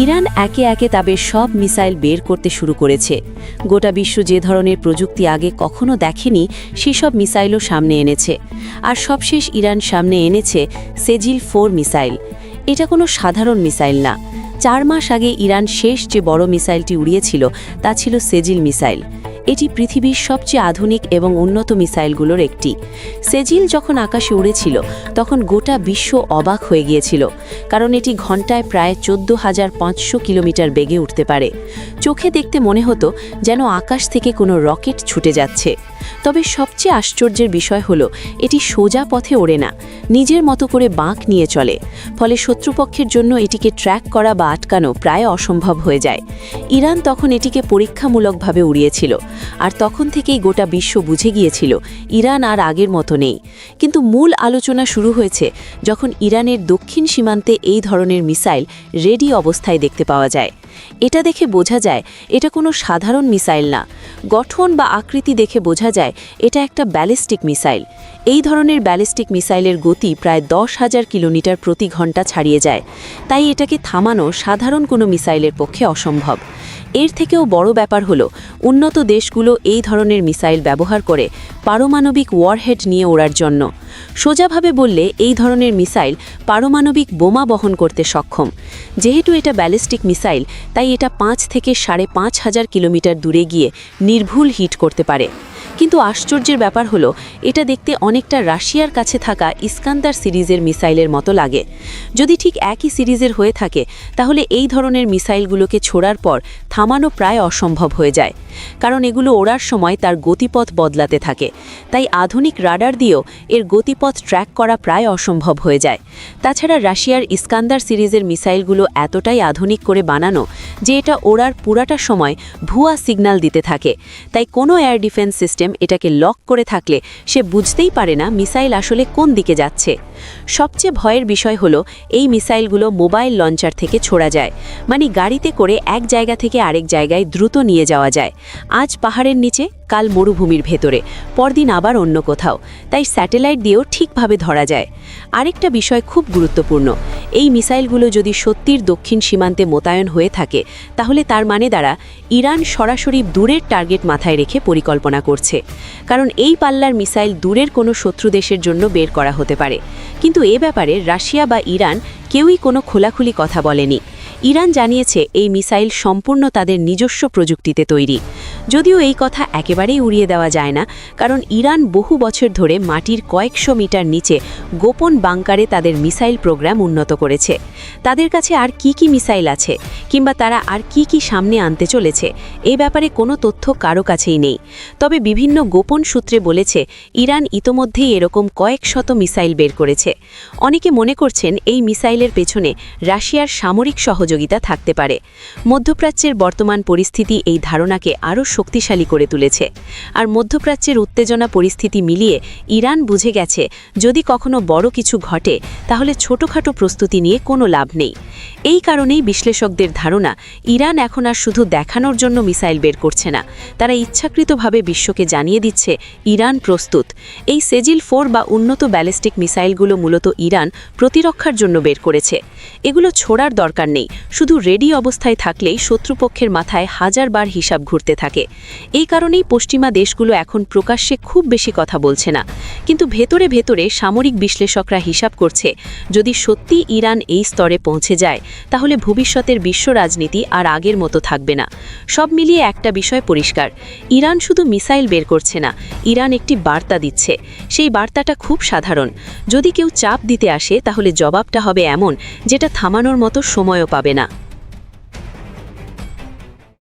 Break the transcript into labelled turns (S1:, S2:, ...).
S1: Iran একে একে তাদের সব মিসাইল বের করতে শুরু করেছে। গোটা বিশ্ব যে ধরনের প্রযুক্তি আগে কখনো দেখেনি সেসব মিসাইলও সামনে এনেছে। আর সবশেষ ইরান সামনে এনেছে সেজিল-4 মিসাইল। এটা কোনো সাধারণ মিসাইল না। 4 মাস আগে ইরান শেষ যে বড় মিসাইলটি উড়িয়েছিল তা ছিল সেজিল মিসাইল। এটি পৃথিবীর সবচেয়ে আধুনিক এবং উন্নত মিসাইলগুলোর একটি। সেজিল যখন আকাশে উড়েছিল তখন গোটা বিশ্ব অবাক হয়ে গিয়েছিল, কারণ এটি ঘন্টায় প্রায় 14,500 কিলোমিটার বেগে উঠতে পারে। চোখে দেখতে মনে হতো যেন আকাশ থেকে কোনো রকেট ছুটে যাচ্ছে। তবে সবচেয়ে আশ্চর্যের বিষয় হলো এটি সোজা পথে ওড়ে না, নিজের মতো করে বাঁক নিয়ে চলে। ফলে শত্রুপক্ষের জন্য এটিকে ট্র্যাক করা বা আটকানো প্রায় অসম্ভব হয়ে যায়। ইরান তখন এটিকে পরীক্ষামূলকভাবে উড়িয়েছিল, আর তখন থেকেই গোটা বিশ্ব বুঝে গিয়েছিল ইরান আর আগের মতো নেই। কিন্তু মূল আলোচনা শুরু হয়েছে যখন ইরানের দক্ষিণ সীমান্তে এই ধরনের মিসাইল রেডি অবস্থায় দেখতে পাওয়া যায়। এটা দেখে বোঝা যায় এটা কোনো সাধারণ মিসাইল না। গঠন বা আকৃতি দেখে বোঝা যায় এটা একটা ব্যালিস্টিক মিসাইল। এই ধরনের ব্যালিস্টিক মিসাইলের গতি প্রায় 10,000 কিলোমিটার প্রতি ঘন্টা ছাড়িয়ে যায়। তাই এটাকে থামানো সাধারণ কোনো মিসাইলের পক্ষে অসম্ভব। এর থেকেও বড় ব্যাপার হলো উন্নত দেশগুলো এই ধরনের মিসাইল ব্যবহার করে পারমাণবিক ওয়ারহেড নিয়ে ওড়ার জন্য। সোজাভাবে বললে এই ধরনের মিসাইল পারমাণবিক বোমা বহন করতে সক্ষম। যেহেতু এটা ব্যালিস্টিক মিসাইল, তাই এটা 5 থেকে 5,500 কিলোমিটার দূরে গিয়ে নির্ভুল হিট করতে পারে। কিন্তু আশ্চর্যের ব্যাপার হলো এটা দেখতে অনেকটা রাশিয়ার কাছে থাকা ইস্কান্দার সিরিজের মিসাইলের মতো লাগে। যদি ঠিক একই সিরিজের হয়ে থাকে তাহলে এই ধরনের মিসাইলগুলোকে ছোড়ার পর থামানো প্রায় অসম্ভব হয়ে যায়, কারণ এগুলো ওড়ার সময় তার গতিপথ বদলাতে থাকে। তাই আধুনিক রাডার দিয়েও এর গতিপথ ট্র্যাক করা প্রায় অসম্ভব হয়ে যায়। তাছাড়া রাশিয়ার ইস্কান্দার সিরিজের মিসাইলগুলো এতটাই আধুনিক করে বানানো যে এটা ওড়ার পুরাটা সময় ভুয়া সিগন্যাল দিতে থাকে। তাই কোনো এয়ার ডিফেন্স সিস্টেম এটাকে লক করে থাকলে সে বুঝতেই পারে না মিসাইল আসলে কোন দিকে যাচ্ছে। সবচেয়ে ভয়ের বিষয় হলো এই মিসাইলগুলো মোবাইল লঞ্চার থেকে ছোড়া যায়, মানে গাড়িতে করে এক জায়গা থেকে আরেক জায়গায় দ্রুত নিয়ে যাওয়া যায়। আজ পাহাড়ের নিচে, কাল মরুভূমির ভেতরে, পরদিন আবার অন্য কোথাও। তাই স্যাটেলাইট দিয়েও ঠিকভাবে ধরা যায়। আরেকটা বিষয় খুব গুরুত্বপূর্ণ, এই মিসাইলগুলো যদি সত্যির দক্ষিণ সীমান্তে মোতায়েন হয়ে থাকে তাহলে তার মানে দ্বারা ইরান সরাসরি দূরের টার্গেট মাথায় রেখে পরিকল্পনা করছে। কারণ এই পাল্লার মিসাইল দূরের কোনো শত্রু দেশের জন্য বের করা হতে পারে। কিন্তু এ ব্যাপারে রাশিয়া বা ইরান কেউই কোনো খোলাখুলি কথা বলেনি। ইরান জানিয়েছে এই মিসাইল সম্পূর্ণ তাদের নিজস্ব প্রযুক্তিতে তৈরি। যদিও এই কথা একেবারেই উড়িয়ে দেওয়া যায় না, কারণ ইরান বহু বছর ধরে মাটির কয়েকশো মিটার নিচে গোপন বাংকারে তাদের মিসাইল প্রোগ্রাম উন্নত করেছে। তাদের কাছে আর কি মিসাইল আছে কিংবা তারা আর কি সামনে আনতে চলেছে এ ব্যাপারে কোনো তথ্য কারো কাছেই নেই। তবে বিভিন্ন গোপন সূত্রে বলেছে ইরান ইতোমধ্যেই এরকম কয়েক শত মিসাইল বের করেছে। অনেকে মনে করছেন এই মিসাইলের পেছনে রাশিয়ার সামরিক সহযোগিতা থাকতে পারে। মধ্যপ্রাচ্যের বর্তমান পরিস্থিতি এই ধারণাকে আরও শক্তিশালী করে তুলেছে। আর মধ্যপ্রাচ্যের উত্তেজনা পরিস্থিতি মিলিয়ে ইরান বুঝে গেছে যদি কখনো বড় কিছু ঘটে তাহলে ছোটখাটো প্রস্তুতি নিয়ে কোনো লাভ নেই। এই কারণেই বিশ্লেষকদের ধারণা ইরান এখন আর শুধু দেখানোর জন্য মিসাইল বের করছে না, তারা ইচ্ছাকৃতভাবে বিশ্বকে জানিয়ে দিচ্ছে ইরান প্রস্তুত। এই সেজিল-4 বা উন্নত ব্যালিস্টিক মিসাইলগুলো মূলত ইরান প্রতিরক্ষার জন্য বের করেছে। এগুলো ছোড়ার দরকার নেই, শুধু রেডি অবস্থায় থাকলেই শত্রুপক্ষের মাথায় হাজারবার হিসাব ঘুরতে থাকে। এই কারণেই পশ্চিমা দেশগুলো এখন প্রকাশ্যে খুব বেশি কথা বলছে না, কিন্তু ভেতরে ভেতরে সামরিক বিশ্লেষকরা হিসাব করছে যদি সত্যি ইরান এই স্তরে পৌঁছে যায় তাহলে ভবিষ্যতের বিশ্ব রাজনীতি আর আগের মতো থাকবে না। সব মিলিয়ে একটা বিষয় পরিষ্কার, ইরান শুধু মিসাইল বের করছে না, ইরান একটি বার্তা দিচ্ছে। সেই বার্তাটা খুব সাধারণ, যদি কেউ চাপ দিতে আসে তাহলে জবাবটা হবে এমন যেটা থামানোর মতো সময়ও পাবে না।